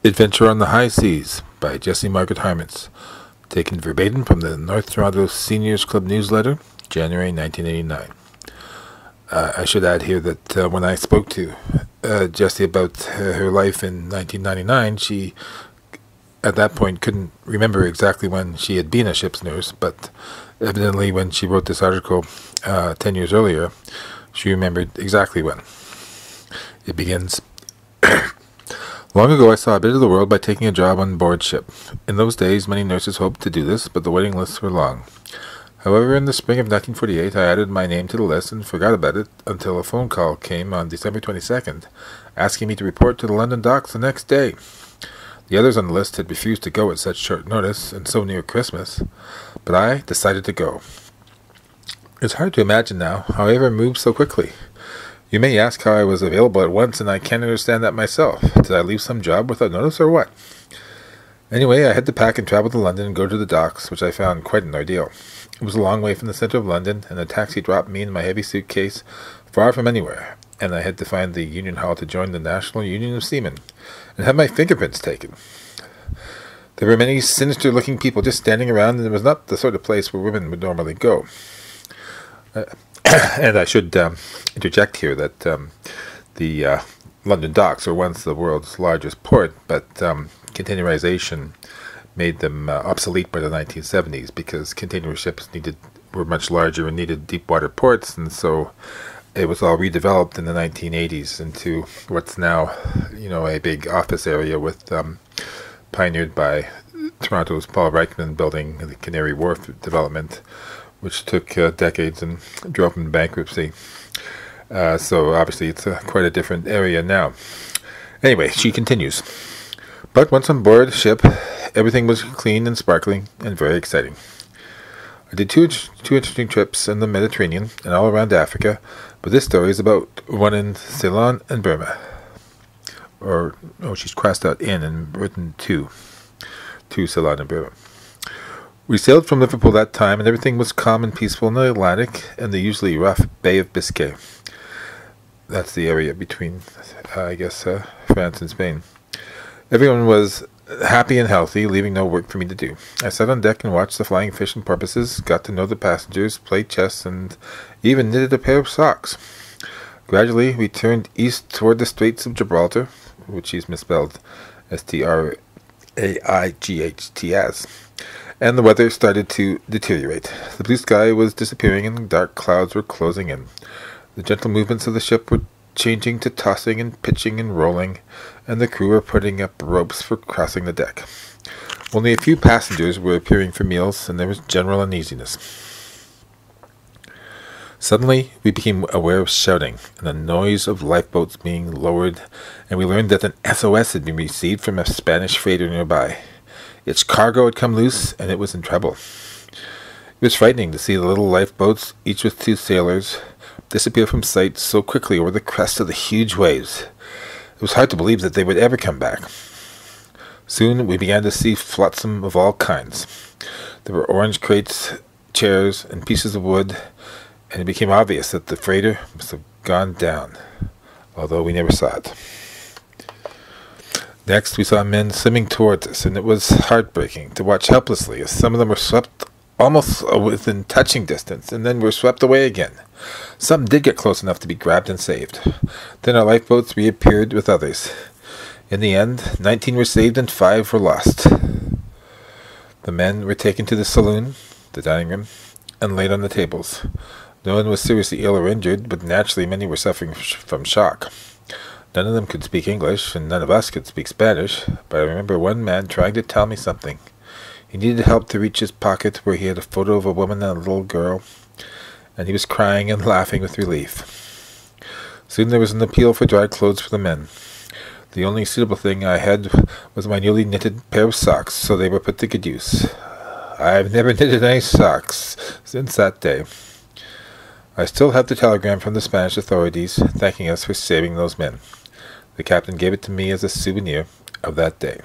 Adventure on the High Seas by Jessie Margaret Harminc, taken verbatim from the North Toronto Seniors Club newsletter, January 1989. I should add here that when I spoke to Jessie about her life in 1999, she, at that point, couldn't remember exactly when she had been a ship's nurse, but evidently when she wrote this article 10 years earlier, she remembered exactly when. It begins... Long ago I saw a bit of the world by taking a job on board ship. In those days many nurses hoped to do this, but the waiting lists were long. However, in the spring of 1948 I added my name to the list and forgot about it until a phone call came on December 22nd, asking me to report to the London docks the next day. The others on the list had refused to go at such short notice, and so near Christmas, but I decided to go. It's hard to imagine now how I ever moved so quickly. You may ask how I was available at once, and I can't understand that myself. Did I leave some job without notice, or what? Anyway, I had to pack and travel to London and go to the docks, which I found quite an ordeal. It was a long way from the centre of London, and a taxi dropped me and my heavy suitcase far from anywhere, and I had to find the Union Hall to join the National Union of Seamen, and have my fingerprints taken. There were many sinister-looking people just standing around, and it was not the sort of place where women would normally go. And I should interject here that the London docks were once the world's largest port, but containerization made them obsolete by the 1970s because container ships were much larger and needed deep water ports, and so it was all redeveloped in the 1980s into what's now, a big office area with pioneered by Toronto's Paul Reichman building the Canary Wharf development, which took decades and drove him to bankruptcy. So obviously it's quite a different area now. Anyway, she continues. But once on board the ship, everything was clean and sparkling and very exciting. I did two interesting trips in the Mediterranean and all around Africa, but this story is about one in Ceylon and Burma. She's crossed out in and written to Ceylon and Burma. We sailed from Liverpool that time, and everything was calm and peaceful in the Atlantic and the usually rough Bay of Biscay. That's the area between, France and Spain. Everyone was happy and healthy, leaving no work for me to do. I sat on deck and watched the flying fish and porpoises, got to know the passengers, played chess, and even knitted a pair of socks. Gradually, we turned east toward the Straits of Gibraltar, which is misspelled Straightghts, and the weather started to deteriorate. The blue sky was disappearing and dark clouds were closing in. The gentle movements of the ship were changing to tossing and pitching and rolling, and the crew were putting up ropes for crossing the deck. Only a few passengers were appearing for meals, and there was general uneasiness. Suddenly, we became aware of shouting and the noise of lifeboats being lowered, and we learned that an SOS had been received from a Spanish freighter nearby. Its cargo had come loose, and it was in trouble. It was frightening to see the little lifeboats, each with 2 sailors, disappear from sight so quickly over the crest of the huge waves. It was hard to believe that they would ever come back. Soon we began to see flotsam of all kinds. There were orange crates, chairs, and pieces of wood, and it became obvious that the freighter must have gone down, although we never saw it. Next, we saw men swimming towards us, and it was heartbreaking to watch helplessly as some of them were swept almost within touching distance, and then were swept away again. Some did get close enough to be grabbed and saved. Then our lifeboats reappeared with others. In the end, 19 were saved and 5 were lost. The men were taken to the saloon, the dining room, and laid on the tables. No one was seriously ill or injured, but naturally many were suffering from shock. None of them could speak English, and none of us could speak Spanish, but I remember one man trying to tell me something. He needed help to reach his pocket where he had a photo of a woman and a little girl, and he was crying and laughing with relief. Soon there was an appeal for dry clothes for the men. The only suitable thing I had was my newly knitted pair of socks, so they were put to good use. I've never knitted any socks since that day. I still have the telegram from the Spanish authorities thanking us for saving those men. The captain gave it to me as a souvenir of that day.